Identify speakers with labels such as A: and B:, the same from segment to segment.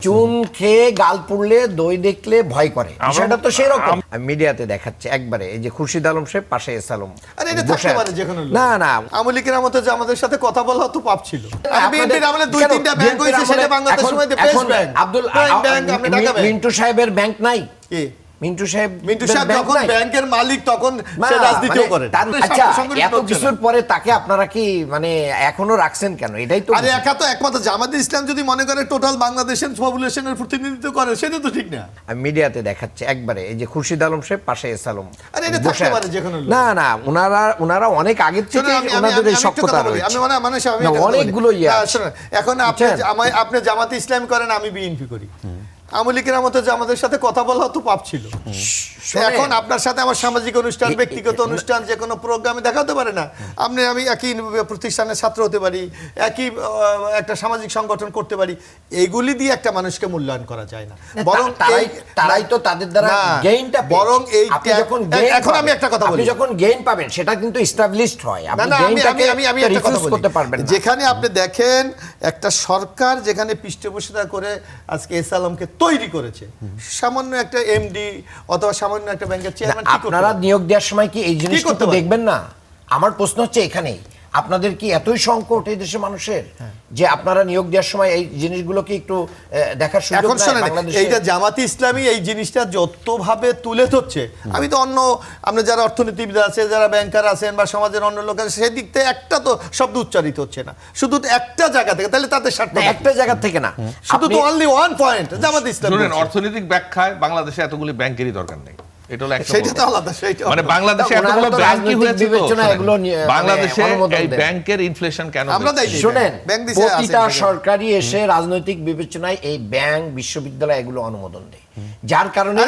A: চুন খেয়ে গাল পুড়লে দই দেখলে ভয় করে, বিষয়টা তো সেরকম। মিডিয়াতে দেখাচ্ছে একবারে, এই যে খুরশিদ আলম সাহেব পাশে এস আলম না না
B: আওয়ামী লীগের আমলে যে আমাদের সাথে কথা বলা তো পাপ ছিল। বিএনপির আমলে দুই তিনটা ব্যাংক হয়েছে, সেটা বাংলাদেশের মধ্যে বেস্ট ব্যাংক।
A: আব্দুল মিন্টু সাহেবের ব্যাংক নাই। মিন্টু সাহেব
B: যখন ব্যাংকের মালিক তখন সে রাজনীতিও করে।
A: আচ্ছা, এত কিছুর পরে তাকে আপনারা কি মানে এখনো রাখছেন কেন? এটাই তো।
B: আরে একা তো একমাত্র জামাতে ইসলাম যদি মনে করে টোটাল বাংলাদেশের পপুলেশনের প্রতিনিধিত্ব করে, সেটা তো ঠিক না।
A: মিডিয়াতে দেখাচ্ছে একবারে, এই যে খুরশিদ আলম সাহেব পাশে এস আলম
B: না
A: না ওনারা অনেক আগের থেকে ওনাদের এই সক্ষতা রয়েছে।
B: আমি
A: অনেকগুলো
B: এখন আপনি জামাতে ইসলাম করেন, আমি বিএনপি করি। আওয়ামী লীগের আমলে যে আমাদের সাথে কথা বলা তো পাপ ছিল। এখন আপনার সাথে আমার সামাজিক অনুষ্ঠান, ব্যক্তিগত অনুষ্ঠান, যে কোনো প্রোগ্রামে দেখা হতে পারে না। আমি একই প্রতিষ্ঠানের ছাত্র হতে পারি, একই একটা সামাজিক সংগঠন করতে পারি। এইগুলি দিয়ে একটা মানুষকে মূল্যায়ন করা যায় না। বরং
A: তারাই তো তাদের দ্বারা গেইনটা, বরং এই এখন আমি একটা কথা বলি, যখন গেইন পাবেন সেটা কিন্তু এস্টাবলিশড হয়।
B: আমি একটা কথা বলি, যেখানে আপনি দেখেন একটা সরকার যেখানে পৃষ্ঠপোষকতা করে আজকে এস আলমকে তৈরি করেছে, সামান্য একটা এমডি অথবা সামান্য একটা ব্যাংকের চেয়ারম্যান,
A: আপনারা নিয়োগ দেওয়ার সময় কি এই জিনিসটা দেখবেন না? আমার প্রশ্ন হচ্ছে এখানেই, আপনাদের কি এতই সংকট এই দেশের মানুষের যে আপনারা নিয়োগ দেওয়ার সময় এই জিনিসগুলোকে একটু দেখার সুযোগ নাই?
B: এইটা জামাতি ইসলামী এই জিনিসটা যতভাবে তুলে ধরছে, আমি তো অন্য আমরা যারা অর্থনীতিবিদ আছে, যারা ব্যাংকার আছেন বা সমাজের অন্য লোক আছে, সেদিক থেকে একটা তো শব্দ উচ্চারিত হচ্ছে না, শুধু একটা জায়গা থেকে। তাহলে তাদের স্বার্থ
A: একটা জায়গা থেকে না,
B: শুধু তো অনলি ওয়ান পয়েন্ট জামাতি ইসলামী।
C: অর্থনৈতিক ব্যাখ্যায় বাংলাদেশে এতগুলি ব্যাংকেরই দরকার নেই।
A: বাংলাদেশে
C: ব্যাংকের ইনফ্লেশন কেন?
A: প্রতিটা সরকারি এসে রাজনৈতিক বিবেচনায় এই ব্যাংক, বিশ্ববিদ্যালয় এগুলো অনুমোদন দেয়, যার কারণে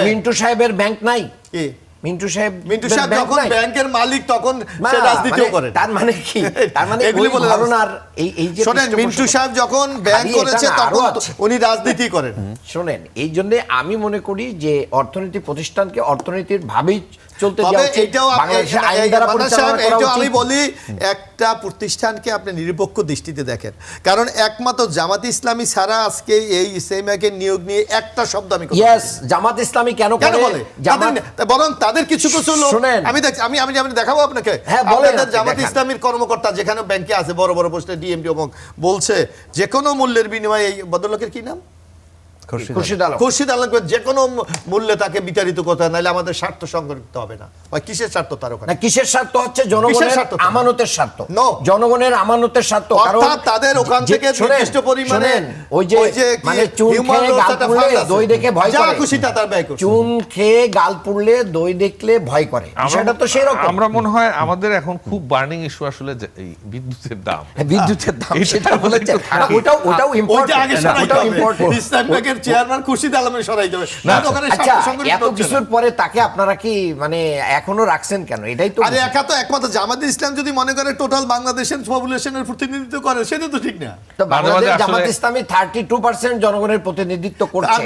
A: মিন্টু সাহেবের ব্যাংক নাই। মিন্টু সাহেব
B: যখন ব্যাংকের মালিক তখন সে রাজনীতিও করে।
A: তার মানে কি? তার মানে এগুলি ধারণার এই যে
B: মিন্টু সাহেব যখন ব্যাংক করেছে তখন উনি রাজনীতি করেন।
A: শোনেন, এই জন্য আমি মনে করি যে অর্থনীতি প্রতিষ্ঠানকে অর্থনীতির ভাবেই চলতে দেওয়া উচিত।
B: এইটাও আমি বলি, একটা প্রতিষ্ঠানকে আপনি নিরপেক্ষ দৃষ্টিতে দেখেন, কারণ একমাত্র জামাত ইসলামী ছাড়া আজকে এই ইসলামিয়াকে নিয়োগ নিয়ে একটা শব্দ আমি
A: জামাত ইসলামী কেন বলে,
B: বরং তাদের কিছু কিছু লোক আমি দেখাবো আপনাকে। জামাত ইসলামীর কর্মকর্তা যেখানে ব্যাংকে আছে, বড় বড় পোস্টে ডিএমডি বলছে যে কোনো মূল্যের বিনিময়ে, এই ভদ্রলোকের কি নাম, খুরশিদ আলম, যে কোনো মূল্যে তাকে বিতাড়িত করতে হয়, নাহলে আমাদের স্বার্থ সংরক্ষিত হবে না। কিসের স্বার্থ? তার ওখানে
A: কিসের স্বার্থ? হচ্ছে জনগণের আমানতের স্বার্থ। জনগণের আমানতের স্বার্থ।
B: অর্থাৎ তাদের ওখান থেকে নির্দিষ্ট পরিমাণে
A: ওই যে মানে চুন খেয়ে গাল পুড়লে দই দেখে ভয় করে,
B: খুশিটা তার ব্যয় করে।
A: চুন খেয়ে গাল পুড়লে দই দেখলে ভয় করে, বিষয়টা তো সেরকম।
C: আমরা মনে হয় আমাদের এখন খুব বার্নিং ইস্যু আসলে এই বিদ্যুতের দাম।
A: বিদ্যুতের দাম সেটা বলেছে, ওটাও ইম্পর্টেন্ট।
B: চেয়ারম্যান খুরশিদ আলমের সরাই দেবে না।
A: এত কিছুর পরে তাকে আপনারা কি মানে এখনো রাখছেন কেন? এটাই তো।
B: আরে একা তো একমাত্র জামাতে ইসলাম যদি মনে করে টোটাল বাংলাদেশের পপুলেশনের প্রতিনিধিত্ব করে, সেটা তো ঠিক না।
A: তো বাংলাদেশ জামাত ইসলামী 32% জনগণের প্রতিনিধিত্ব করছে,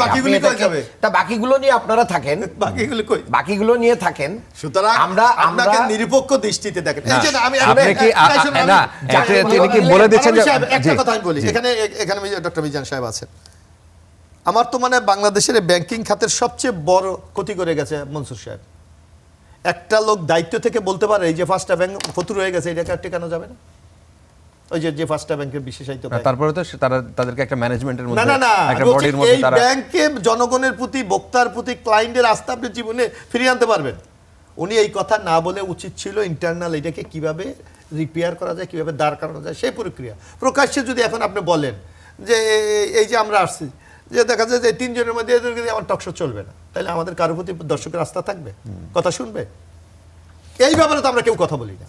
A: তা বাকিগুলো নিয়ে আপনারা থাকেন, বাকিগুলো নিয়ে থাকেন।
B: সুতরাং আমরা আপনাকে নিরপেক্ষ দৃষ্টিতে দেখেন। এই যে আমি
C: তিনি কি বলে দিচ্ছেন যে
B: একটা কথা আমি বলি, এখানে ডক্টর মিজান সাহেব আছেন, আমার তো মানে বাংলাদেশের ব্যাংকিং খাতের সবচেয়ে বড় ক্ষতি করে গেছে মনসুর সাহেব। একটা লোক দায়িত্ব থেকে বলতে পারে এই যে ফার্স্ট ব্যাংক ফতুর হয়ে গেছে, এটাকে আর টেকানো যাবে না? ওই যে ফার্স্ট ব্যাংকের বিশেষায়িত,
C: তারপরে তো তাদেরকে একটা ম্যানেজমেন্টের মধ্যে,
B: একটা বডির মধ্যে, এই ব্যাংকে জনগণের প্রতি, বক্তার প্রতি, ক্লায়েন্টের আস্থা আপনি জীবনে ফিরিয়ে আনতে পারবেন। উনি এই কথা না বলে উচিত ছিল ইন্টারনাল এটাকে কিভাবে রিপেয়ার করা যায়, কিভাবে দাঁড় করানো যায়, সেই প্রক্রিয়া প্রকাশ্যে যদি এখন আপনি বলেন যে এই যে আমরা আসছি, যে দেখা যায় যে 3 জনের মধ্যে আমার টকশো চলবে না, তাহলে আমাদের কারোর প্রতি দর্শকের আস্থা থাকবে? কথা শুনবে? এই ব্যাপারে তো আমরা কেউ কথা বলি না।